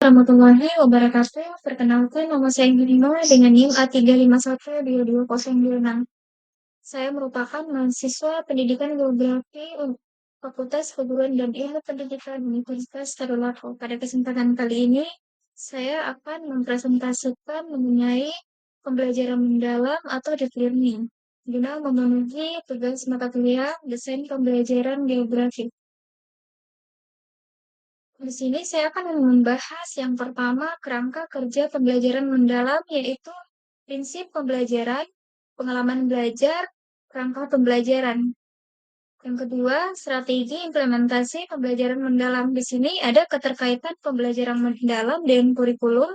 Warahmatullahi wabarakatuh. Perkenalkan, nama saya Yunino dengan NIM A3512226. Saya merupakan mahasiswa pendidikan geografi Fakultas Keguruan dan Ilmu Pendidikan Universitas Tadulako. Pada kesempatan kali ini, saya akan mempresentasikan mengenai pembelajaran mendalam atau deep learning guna memenuhi tugas mata kuliah desain pembelajaran geografi. Di sini saya akan membahas yang pertama kerangka kerja pembelajaran mendalam, yaitu prinsip pembelajaran, pengalaman belajar, kerangka pembelajaran. Yang kedua, strategi implementasi pembelajaran mendalam. Di sini ada keterkaitan pembelajaran mendalam dengan kurikulum,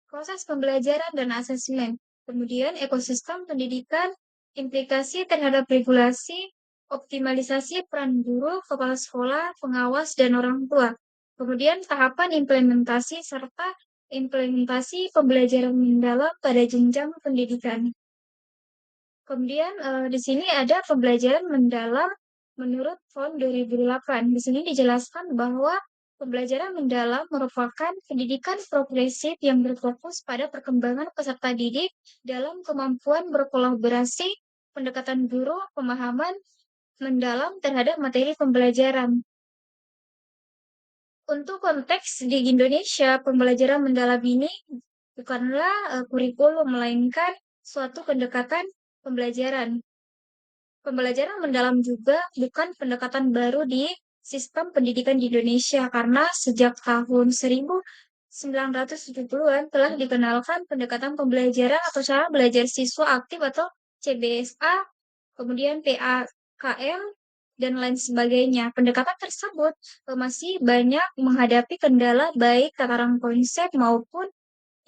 proses pembelajaran dan asesmen. Kemudian ekosistem pendidikan, implikasi terhadap regulasi, optimalisasi peran guru, kepala sekolah, pengawas, dan orang tua. Kemudian tahapan implementasi serta implementasi pembelajaran mendalam pada jenjang pendidikan. Kemudian di sini ada pembelajaran mendalam menurut PON 2008. Di sini dijelaskan bahwa pembelajaran mendalam merupakan pendidikan progresif yang berfokus pada perkembangan peserta didik dalam kemampuan berkolaborasi, pendekatan guru, pemahaman mendalam terhadap materi pembelajaran. Untuk konteks di Indonesia, pembelajaran mendalam ini bukanlah kurikulum, melainkan suatu pendekatan pembelajaran. Pembelajaran mendalam juga bukan pendekatan baru di sistem pendidikan di Indonesia, karena sejak tahun 1970-an telah dikenalkan pendekatan pembelajaran atau cara belajar siswa aktif atau CBSA, kemudian PAKM, dan lain sebagainya. Pendekatan tersebut masih banyak menghadapi kendala baik tataran konsep maupun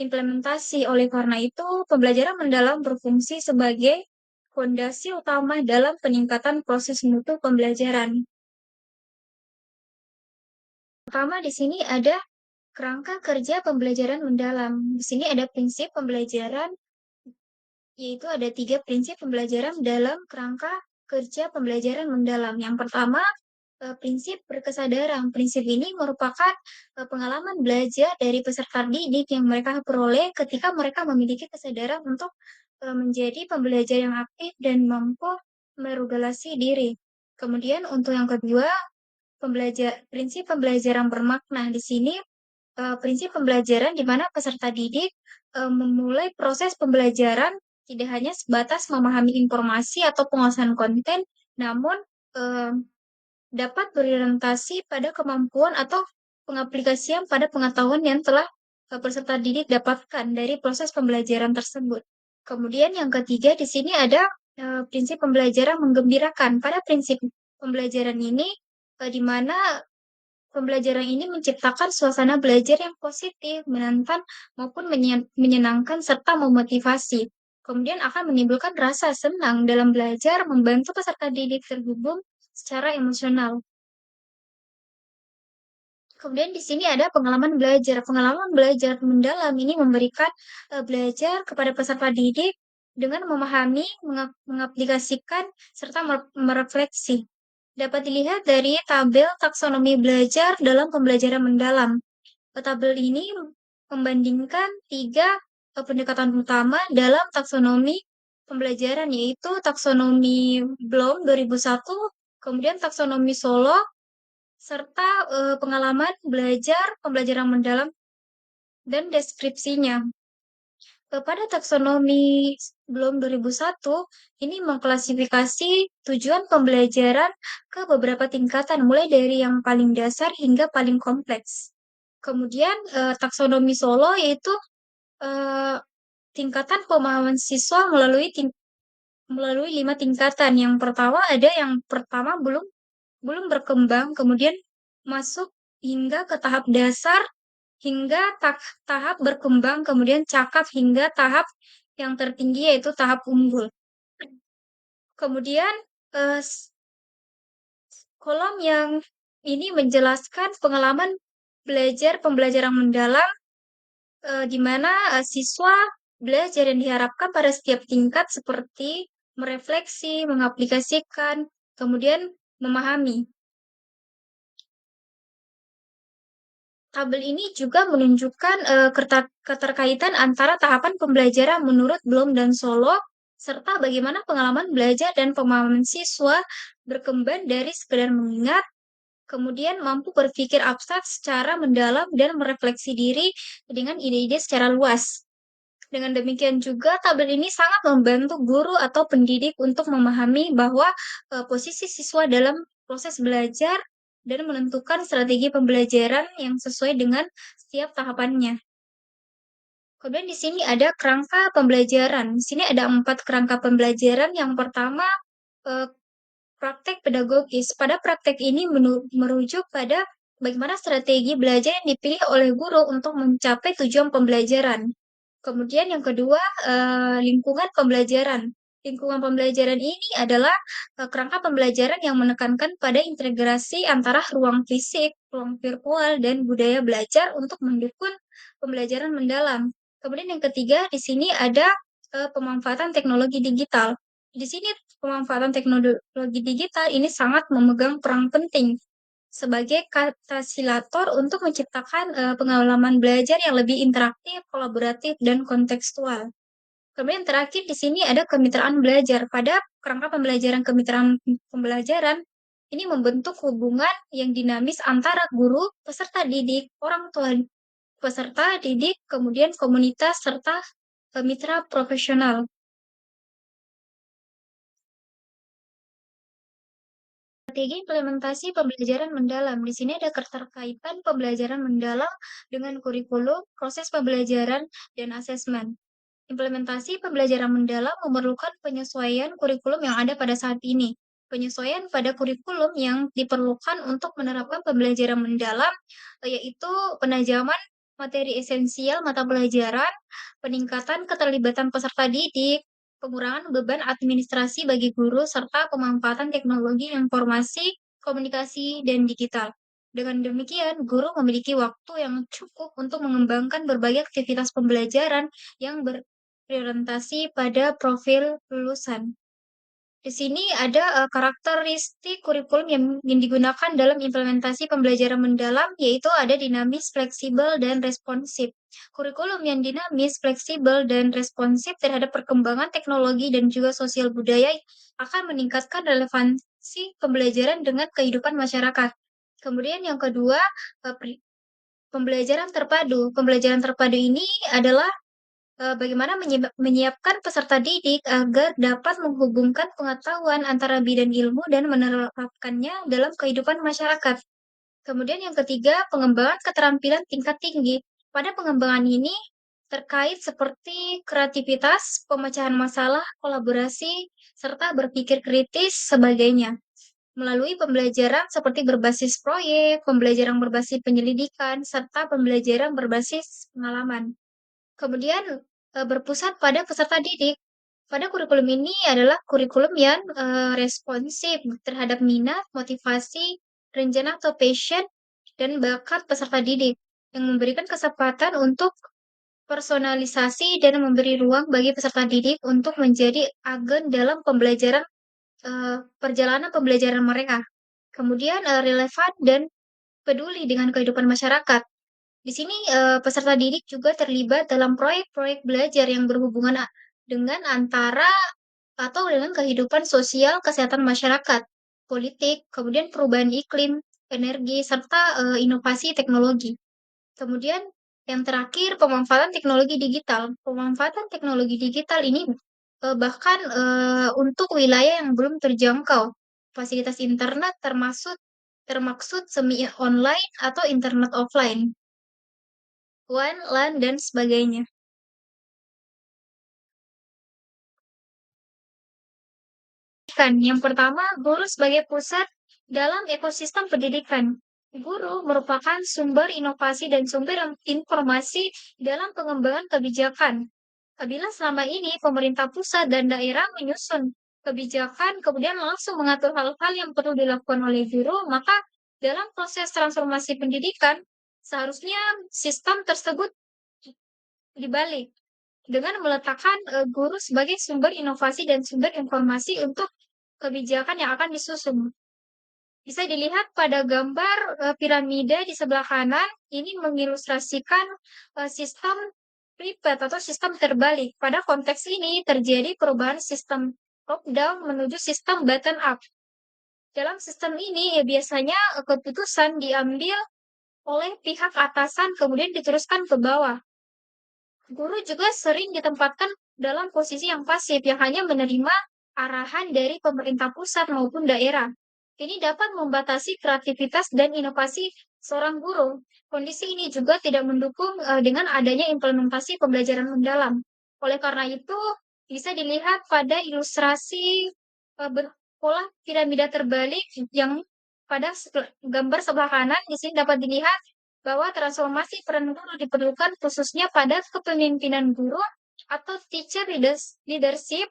implementasi. Oleh karena itu, pembelajaran mendalam berfungsi sebagai fondasi utama dalam peningkatan proses mutu pembelajaran. Pertama, di sini ada kerangka kerja pembelajaran mendalam. Di sini ada prinsip pembelajaran, yaitu ada 3 prinsip pembelajaran dalam kerangka kerja pembelajaran mendalam. Yang pertama, prinsip berkesadaran. Prinsip ini merupakan pengalaman belajar dari peserta didik yang mereka peroleh ketika mereka memiliki kesadaran untuk menjadi pembelajar yang aktif dan mampu meregulasi diri. Kemudian untuk yang kedua, prinsip pembelajaran bermakna. Di sini prinsip pembelajaran di mana peserta didik memulai proses pembelajaran tidak hanya sebatas memahami informasi atau penguasaan konten, namun eh, dapat berorientasi pada kemampuan atau pengaplikasian pada pengetahuan yang telah peserta didik dapatkan dari proses pembelajaran tersebut. Kemudian yang ketiga di sini ada prinsip pembelajaran menggembirakan. Pada prinsip pembelajaran ini di mana pembelajaran ini menciptakan suasana belajar yang positif, menantang maupun menyenangkan serta memotivasi. Kemudian akan menimbulkan rasa senang dalam belajar, membantu peserta didik terhubung secara emosional. Kemudian di sini ada pengalaman belajar. Pengalaman belajar mendalam ini memberikan belajar kepada peserta didik dengan memahami, mengaplikasikan, serta merefleksi. Dapat dilihat dari tabel taksonomi belajar dalam pembelajaran mendalam. Tabel ini membandingkan 3 pendekatan utama dalam taksonomi pembelajaran, yaitu taksonomi Bloom 2001, kemudian taksonomi Solo, serta pengalaman belajar pembelajaran mendalam dan deskripsinya. Pada taksonomi Bloom 2001, ini mengklasifikasi tujuan pembelajaran ke beberapa tingkatan, mulai dari yang paling dasar hingga paling kompleks. Kemudian taksonomi Solo yaitu eh, tingkatan pemahaman siswa melalui 5 tingkatan. Yang pertama ada yang pertama belum belum berkembang, kemudian masuk hingga ke tahap dasar, hingga tahap berkembang, kemudian cakap hingga tahap yang tertinggi yaitu tahap unggul. Kemudian eh, kolom yang ini menjelaskan pengalaman belajar pembelajaran mendalam di mana siswa belajar yang diharapkan pada setiap tingkat seperti merefleksi, mengaplikasikan, kemudian memahami. Tabel ini juga menunjukkan keterkaitan antara tahapan pembelajaran menurut Bloom dan Solo, serta bagaimana pengalaman belajar dan pemahaman siswa berkembang dari sekedar mengingat, kemudian mampu berpikir abstrak secara mendalam dan merefleksi diri dengan ide-ide secara luas. Dengan demikian juga, tabel ini sangat membantu guru atau pendidik untuk memahami bahwa posisi siswa dalam proses belajar dan menentukan strategi pembelajaran yang sesuai dengan setiap tahapannya. Kemudian di sini ada kerangka pembelajaran. Di sini ada 4 kerangka pembelajaran. Yang pertama, eh, praktek pedagogis. Pada praktek ini merujuk pada bagaimana strategi belajar yang dipilih oleh guru untuk mencapai tujuan pembelajaran. Kemudian yang kedua, lingkungan pembelajaran. Lingkungan pembelajaran ini adalah kerangka pembelajaran yang menekankan pada integrasi antara ruang fisik, ruang virtual, dan budaya belajar untuk mendukung pembelajaran mendalam. Kemudian yang ketiga, di sini ada pemanfaatan teknologi digital. Di sini pemanfaatan teknologi digital ini sangat memegang peran penting sebagai katalisator untuk menciptakan pengalaman belajar yang lebih interaktif, kolaboratif, dan kontekstual. Kemudian terakhir di sini ada kemitraan belajar. Pada kerangka pembelajaran kemitraan pembelajaran, ini membentuk hubungan yang dinamis antara guru, peserta didik, orang tua peserta didik, kemudian komunitas, serta mitra profesional. Strategi implementasi pembelajaran mendalam. Di sini ada keterkaitan pembelajaran mendalam dengan kurikulum, proses pembelajaran, dan asesmen. Implementasi pembelajaran mendalam memerlukan penyesuaian kurikulum yang ada pada saat ini. Penyesuaian pada kurikulum yang diperlukan untuk menerapkan pembelajaran mendalam, yaitu penajaman materi esensial mata pelajaran, peningkatan keterlibatan peserta didik, pengurangan beban administrasi bagi guru, serta pemanfaatan teknologi informasi, komunikasi, dan digital. Dengan demikian, guru memiliki waktu yang cukup untuk mengembangkan berbagai aktivitas pembelajaran yang berorientasi pada profil lulusan. Di sini ada karakteristik kurikulum yang digunakan dalam implementasi pembelajaran mendalam, yaitu ada dinamis, fleksibel, dan responsif. Kurikulum yang dinamis, fleksibel, dan responsif terhadap perkembangan teknologi dan juga sosial budaya akan meningkatkan relevansi pembelajaran dengan kehidupan masyarakat. Kemudian yang kedua, pembelajaran terpadu. Pembelajaran terpadu ini adalah bagaimana menyiapkan peserta didik agar dapat menghubungkan pengetahuan antara bidang ilmu dan menerapkannya dalam kehidupan masyarakat. Kemudian yang ketiga, pengembangan keterampilan tingkat tinggi. Pada pengembangan ini terkait seperti kreativitas, pemecahan masalah, kolaborasi, serta berpikir kritis sebagainya. Melalui pembelajaran seperti berbasis proyek, pembelajaran berbasis penyelidikan, serta pembelajaran berbasis pengalaman. Kemudian berpusat pada peserta didik. Pada kurikulum ini adalah kurikulum yang responsif terhadap minat, motivasi, rencana atau passion, dan bakat peserta didik, yang memberikan kesempatan untuk personalisasi dan memberi ruang bagi peserta didik untuk menjadi agen dalam pembelajaran perjalanan pembelajaran mereka. Kemudian relevan dan peduli dengan kehidupan masyarakat. Di sini peserta didik juga terlibat dalam proyek-proyek belajar yang berhubungan dengan antara atau dengan kehidupan sosial, kesehatan masyarakat, politik, kemudian perubahan iklim, energi, serta inovasi teknologi. Kemudian yang terakhir, pemanfaatan teknologi digital. Pemanfaatan teknologi digital ini bahkan untuk wilayah yang belum terjangkau. Fasilitas internet termaksud semi online atau internet offline. WAN, LAN, dan sebagainya. Yang pertama, guru sebagai pusat dalam ekosistem pendidikan. Guru merupakan sumber inovasi dan sumber informasi dalam pengembangan kebijakan. Apabila selama ini pemerintah pusat dan daerah menyusun kebijakan, kemudian langsung mengatur hal-hal yang perlu dilakukan oleh guru, maka dalam proses transformasi pendidikan, seharusnya sistem tersebut dibalik dengan meletakkan guru sebagai sumber inovasi dan sumber informasi untuk kebijakan yang akan disusun. Bisa dilihat pada gambar piramida di sebelah kanan, ini mengilustrasikan sistem triplet atau sistem terbalik. Pada konteks ini terjadi perubahan sistem top down menuju sistem bottom up. Dalam sistem ini ya biasanya keputusan diambil oleh pihak atasan kemudian diteruskan ke bawah. Guru juga sering ditempatkan dalam posisi yang pasif yang hanya menerima arahan dari pemerintah pusat maupun daerah. Ini dapat membatasi kreativitas dan inovasi seorang guru. Kondisi ini juga tidak mendukung dengan adanya implementasi pembelajaran mendalam. Oleh karena itu, bisa dilihat pada ilustrasi pola piramida terbalik yang pada gambar sebelah kanan di sini dapat dilihat bahwa transformasi peran guru diperlukan khususnya pada kepemimpinan guru atau teacher leadership.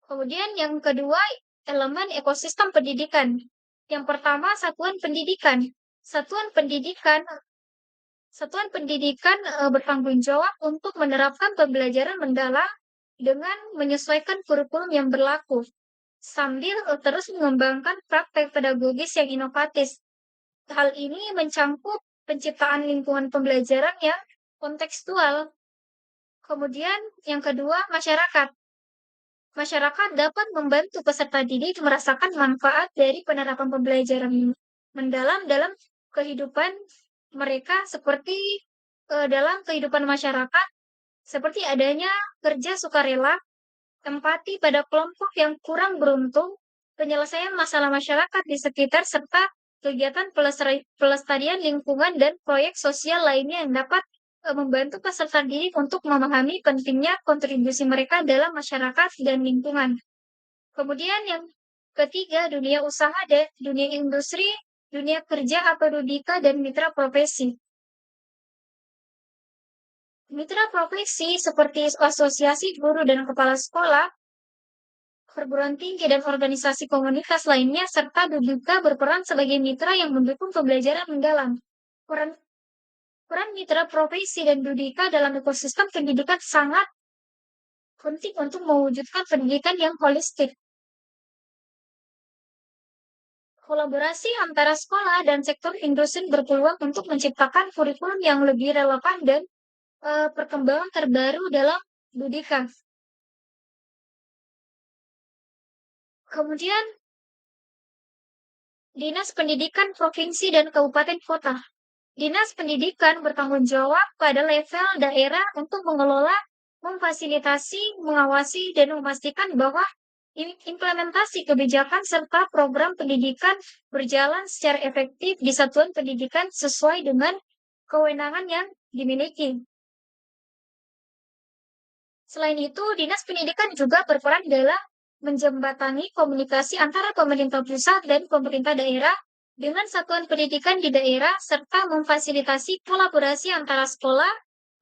Kemudian yang kedua, elemen ekosistem pendidikan. Yang pertama, satuan pendidikan. Satuan pendidikan Satuan pendidikan bertanggung jawab untuk menerapkan pembelajaran mendalam dengan menyesuaikan kurikulum yang berlaku, sambil terus mengembangkan praktek pedagogis yang inovatif. Hal ini mencangkup penciptaan lingkungan pembelajaran yang kontekstual. Kemudian yang kedua, masyarakat. Masyarakat dapat membantu peserta didik merasakan manfaat dari penerapan pembelajaran mendalam dalam kehidupan mereka seperti dalam kehidupan masyarakat, seperti adanya kerja sukarela, empati pada kelompok yang kurang beruntung, penyelesaian masalah masyarakat di sekitar, serta kegiatan pelestarian lingkungan dan proyek sosial lainnya yang dapat membantu peserta didik untuk memahami pentingnya kontribusi mereka dalam masyarakat dan lingkungan. Kemudian yang ketiga, dunia usaha dan dunia industri, dunia kerja atau Dudika dan mitra profesi. Mitra profesi seperti asosiasi guru dan kepala sekolah, perguruan tinggi dan organisasi komunitas lainnya, serta Dudika berperan sebagai mitra yang mendukung pembelajaran mendalam. Peran mitra profesi dan Dudika dalam ekosistem pendidikan sangat penting untuk mewujudkan pendidikan yang holistik. Kolaborasi antara sekolah dan sektor industri berpeluang untuk menciptakan kurikulum yang lebih relevan dan perkembangan terbaru dalam pendidikan. Kemudian, Dinas Pendidikan Provinsi dan Kabupaten Kota. Dinas Pendidikan bertanggung jawab pada level daerah untuk mengelola, memfasilitasi, mengawasi, dan memastikan bahwa implementasi kebijakan serta program pendidikan berjalan secara efektif di satuan pendidikan sesuai dengan kewenangan yang dimiliki. Selain itu, Dinas Pendidikan juga berperan dalam menjembatani komunikasi antara pemerintah pusat dan pemerintah daerah dengan satuan pendidikan di daerah, serta memfasilitasi kolaborasi antara sekolah,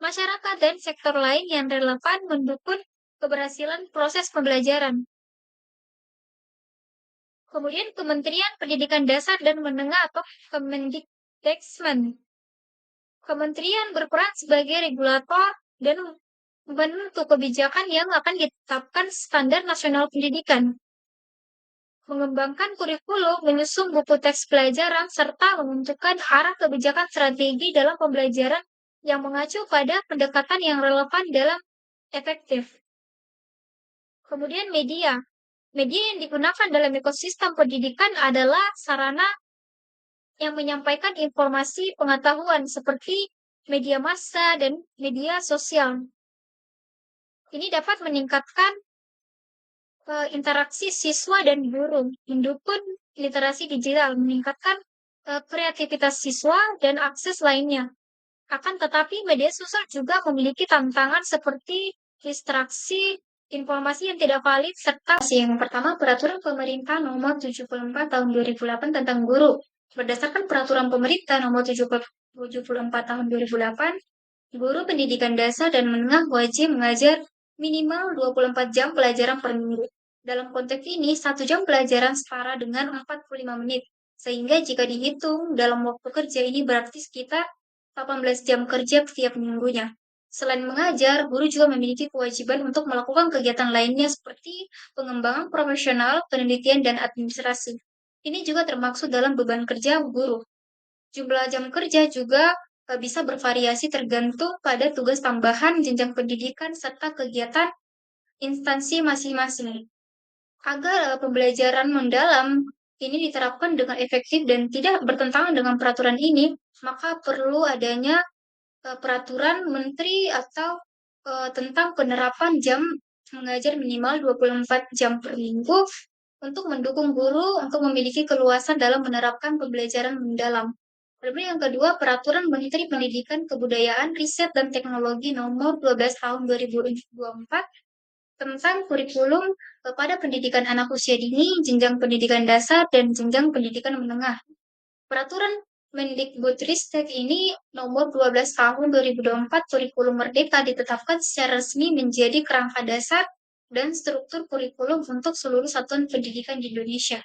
masyarakat, dan sektor lain yang relevan mendukung keberhasilan proses pembelajaran. Kemudian Kementerian Pendidikan Dasar dan Menengah atau Kemendikbudristek. Kementerian berperan sebagai regulator dan membentuk kebijakan yang akan ditetapkan standar nasional pendidikan, mengembangkan kurikulum, menyusun buku teks pelajaran, serta menentukan arah kebijakan strategi dalam pembelajaran yang mengacu pada pendekatan yang relevan dalam efektif. Kemudian media. Media yang digunakan dalam ekosistem pendidikan adalah sarana yang menyampaikan informasi pengetahuan seperti media massa dan media sosial. Ini dapat meningkatkan interaksi siswa dan guru, mendukung literasi digital, meningkatkan kreativitas siswa dan akses lainnya. Akan tetapi media sosial juga memiliki tantangan seperti distraksi, informasi yang tidak valid, serta yang pertama Peraturan Pemerintah Nomor 74 Tahun 2008 tentang guru. Berdasarkan Peraturan Pemerintah Nomor 74 Tahun 2008, guru pendidikan dasar dan menengah wajib mengajar minimal 24 jam pelajaran per minggu. Dalam konteks ini, 1 jam pelajaran setara dengan 45 menit. Sehingga jika dihitung dalam waktu kerja ini berarti sekitar 18 jam kerja setiap minggunya. Selain mengajar, guru juga memiliki kewajiban untuk melakukan kegiatan lainnya seperti pengembangan profesional, penelitian, dan administrasi. Ini juga termaksud dalam beban kerja guru. Jumlah jam kerja juga bisa bervariasi tergantung pada tugas tambahan, jenjang pendidikan, serta kegiatan instansi masing-masing. Agar pembelajaran mendalam ini diterapkan dengan efektif dan tidak bertentangan dengan peraturan ini, maka perlu adanya peraturan menteri atau tentang penerapan jam mengajar minimal 24 jam per minggu untuk mendukung guru untuk memiliki keluasan dalam menerapkan pembelajaran mendalam. Lalu yang kedua, Peraturan Menteri Pendidikan, Kebudayaan, Riset, dan Teknologi Nomor 12 Tahun 2024 tentang kurikulum pada pendidikan anak usia dini, jenjang pendidikan dasar, dan jenjang pendidikan menengah. Peraturan Mendikbudristek ini nomor 12 tahun 2024 kurikulum merdeka ditetapkan secara resmi menjadi kerangka dasar dan struktur kurikulum untuk seluruh satuan pendidikan di Indonesia.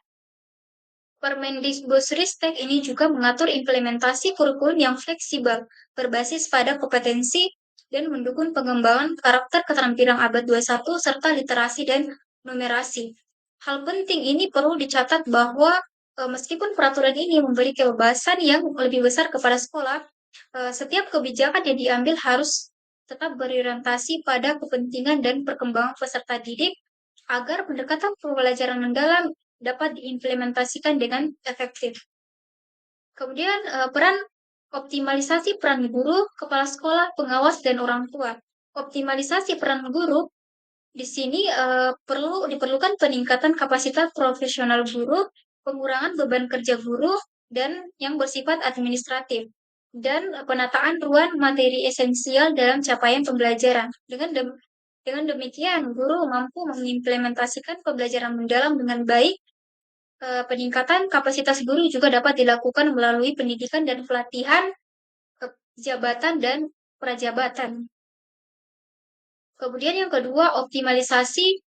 Permendikbudristek ini juga mengatur implementasi kurikulum yang fleksibel, berbasis pada kompetensi dan mendukung pengembangan karakter keterampilan abad 21 serta literasi dan numerasi. Hal penting ini perlu dicatat bahwa meskipun peraturan ini memberi kebebasan yang lebih besar kepada sekolah, setiap kebijakan yang diambil harus tetap berorientasi pada kepentingan dan perkembangan peserta didik agar pendekatan pembelajaran mendalam dapat diimplementasikan dengan efektif. Kemudian peran optimalisasi peran guru, kepala sekolah, pengawas, dan orang tua. Optimalisasi peran guru di sini diperlukan peningkatan kapasitas profesional guru, pengurangan beban kerja guru, dan yang bersifat administratif, dan penataan ruang materi esensial dalam capaian pembelajaran. Dengan demikian, guru mampu mengimplementasikan pembelajaran mendalam dengan baik. Peningkatan kapasitas guru juga dapat dilakukan melalui pendidikan dan pelatihan jabatan dan prajabatan. Kemudian yang kedua, optimalisasi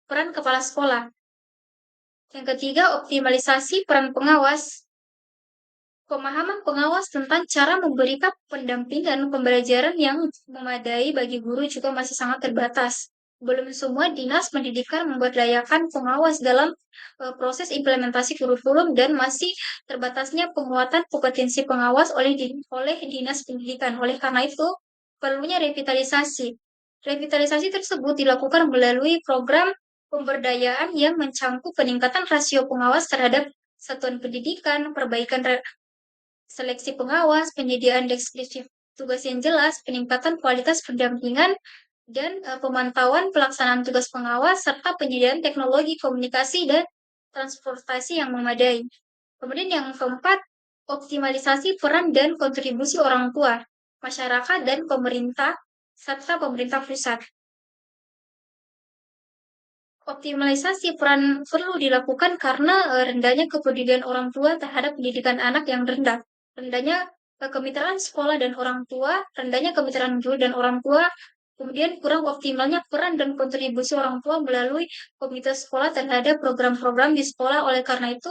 peran kepala sekolah. Yang ketiga, optimalisasi peran pengawas. Pemahaman pengawas tentang cara memberikan pendampingan pembelajaran yang memadai bagi guru juga masih sangat terbatas. Belum semua dinas pendidikan memberdayakan pengawas dalam proses implementasi kurikulum dan masih terbatasnya penguatan kompetensi pengawas oleh dinas pendidikan. Oleh karena itu, perlunya revitalisasi. Revitalisasi tersebut dilakukan melalui program pemberdayaan yang mencangkup peningkatan rasio pengawas terhadap satuan pendidikan, perbaikan seleksi pengawas, penyediaan deskripsi tugas yang jelas, peningkatan kualitas pendampingan, dan pemantauan pelaksanaan tugas pengawas, serta penyediaan teknologi komunikasi dan transportasi yang memadai. Kemudian yang keempat, optimalisasi peran dan kontribusi orang tua, masyarakat, dan pemerintah, serta pemerintah pusat. Optimalisasi peran perlu dilakukan karena rendahnya kepedulian orang tua terhadap pendidikan anak yang rendah. Rendahnya kemitraan sekolah dan orang tua, rendahnya kemitraan guru dan orang tua, kemudian kurang optimalnya peran dan kontribusi orang tua melalui komite sekolah terhadap program-program di sekolah. Oleh karena itu,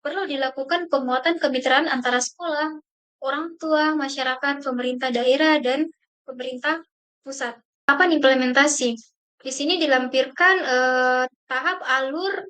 perlu dilakukan penguatan kemitraan antara sekolah, orang tua, masyarakat, pemerintah daerah, dan pemerintah pusat. Kapan implementasi? Di sini dilampirkan tahap alur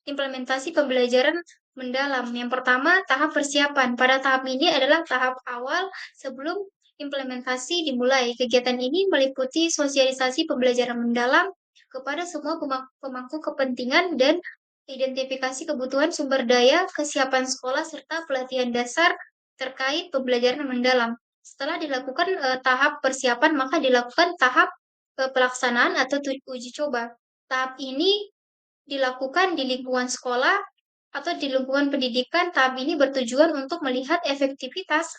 implementasi pembelajaran mendalam. Yang pertama, tahap persiapan. Pada tahap ini adalah tahap awal sebelum implementasi dimulai. Kegiatan ini meliputi sosialisasi pembelajaran mendalam kepada semua pemangku kepentingan dan identifikasi kebutuhan sumber daya, kesiapan sekolah, serta pelatihan dasar terkait pembelajaran mendalam. Setelah dilakukan tahap persiapan, maka dilakukan tahap pelaksanaan atau uji coba. Tahap ini dilakukan di lingkungan sekolah atau di lingkungan pendidikan. Tahap ini bertujuan untuk melihat efektivitas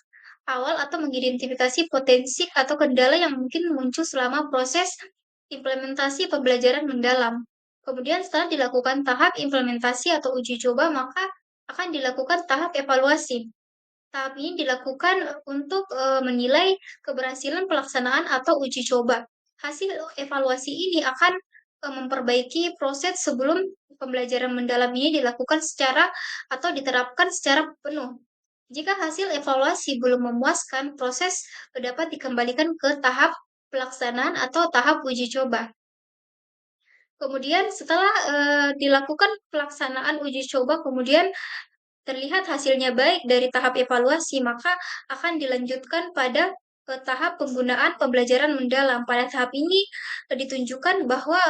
awal atau mengidentifikasi potensi atau kendala yang mungkin muncul selama proses implementasi pembelajaran mendalam. Kemudian setelah dilakukan tahap implementasi atau uji coba, maka akan dilakukan tahap evaluasi. Tahap ini dilakukan untuk menilai keberhasilan pelaksanaan atau uji coba. Hasil evaluasi ini akan memperbaiki proses sebelum pembelajaran mendalam ini dilakukan secara atau diterapkan secara penuh. Jika hasil evaluasi belum memuaskan, proses dapat dikembalikan ke tahap pelaksanaan atau tahap uji coba. Kemudian setelah, dilakukan pelaksanaan uji coba, kemudian terlihat hasilnya baik dari tahap evaluasi, maka akan dilanjutkan pada, tahap penggunaan pembelajaran mendalam. Pada tahap ini, ditunjukkan bahwa,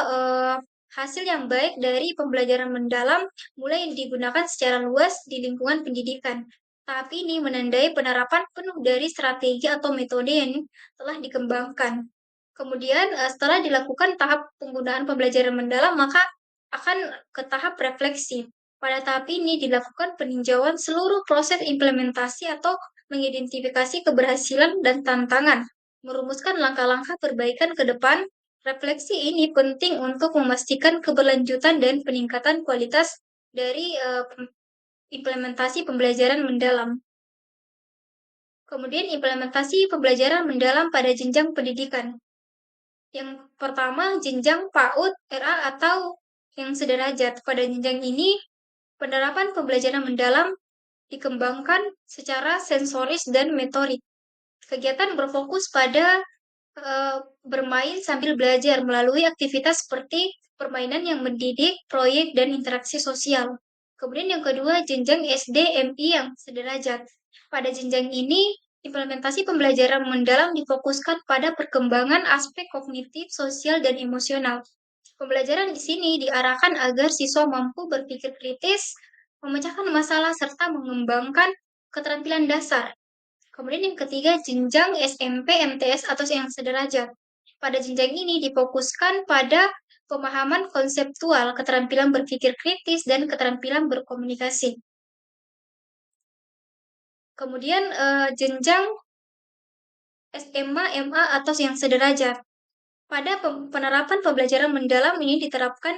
hasil yang baik dari pembelajaran mendalam mulai digunakan secara luas di lingkungan pendidikan. Tahap ini menandai penerapan penuh dari strategi atau metode yang telah dikembangkan. Kemudian, setelah dilakukan tahap penggunaan pembelajaran mendalam, maka akan ke tahap refleksi. Pada tahap ini dilakukan peninjauan seluruh proses implementasi atau mengidentifikasi keberhasilan dan tantangan, merumuskan langkah-langkah perbaikan ke depan. Refleksi ini penting untuk memastikan keberlanjutan dan peningkatan kualitas dari implementasi pembelajaran mendalam. Kemudian implementasi pembelajaran mendalam pada jenjang pendidikan. Yang pertama, jenjang PAUD, RA, atau yang sederajat. Pada jenjang ini, penerapan pembelajaran mendalam dikembangkan secara sensoris dan motorik. Kegiatan berfokus pada bermain sambil belajar melalui aktivitas seperti permainan yang mendidik, proyek, dan interaksi sosial. Kemudian yang kedua, jenjang SD-MI yang sederajat. Pada jenjang ini, implementasi pembelajaran mendalam difokuskan pada perkembangan aspek kognitif, sosial, dan emosional. Pembelajaran di sini diarahkan agar siswa mampu berpikir kritis, memecahkan masalah, serta mengembangkan keterampilan dasar. Kemudian yang ketiga, jenjang SMP, MTS, atau yang sederajat. Pada jenjang ini difokuskan pada pemahaman konseptual, keterampilan berpikir kritis, dan keterampilan berkomunikasi. Kemudian jenjang SMA, MA, atau yang sederajat. Pada penerapan pembelajaran mendalam ini diterapkan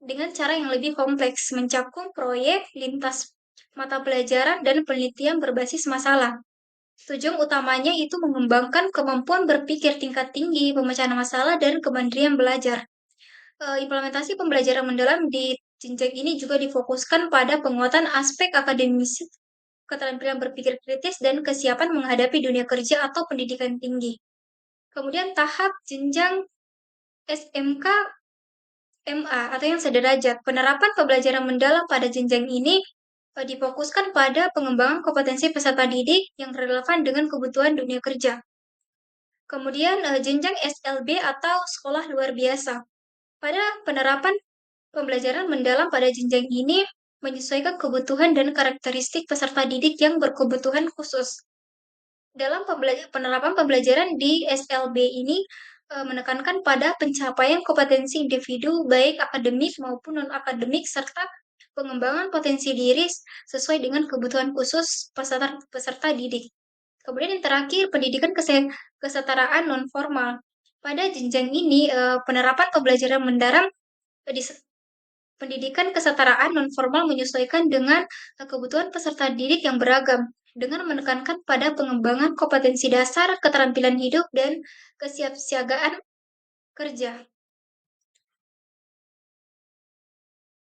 dengan cara yang lebih kompleks, mencakup proyek, lintas mata pelajaran, dan penelitian berbasis masalah. Tujuan utamanya itu mengembangkan kemampuan berpikir tingkat tinggi, pemecahan masalah, dan kemandirian belajar. Implementasi pembelajaran mendalam di jenjang ini juga difokuskan pada penguatan aspek akademis, keterampilan berpikir kritis, dan kesiapan menghadapi dunia kerja atau pendidikan tinggi. Kemudian tahap jenjang SMK MA atau yang sederajat. Penerapan pembelajaran mendalam pada jenjang ini difokuskan pada pengembangan kompetensi peserta didik yang relevan dengan kebutuhan dunia kerja. Kemudian jenjang SLB atau sekolah luar biasa. Pada penerapan pembelajaran mendalam pada jenjang ini menyesuaikan kebutuhan dan karakteristik peserta didik yang berkebutuhan khusus. Dalam penerapan pembelajaran di SLB ini menekankan pada pencapaian kompetensi individu baik akademik maupun non-akademik serta pengembangan potensi diri sesuai dengan kebutuhan khusus peserta didik. Kemudian yang terakhir, pendidikan kesetaraan non-formal. Pada jenjang ini, penerapan pembelajaran mendalam pendidikan kesetaraan non-formal menyesuaikan dengan kebutuhan peserta didik yang beragam, dengan menekankan pada pengembangan kompetensi dasar, keterampilan hidup, dan kesiapsiagaan kerja.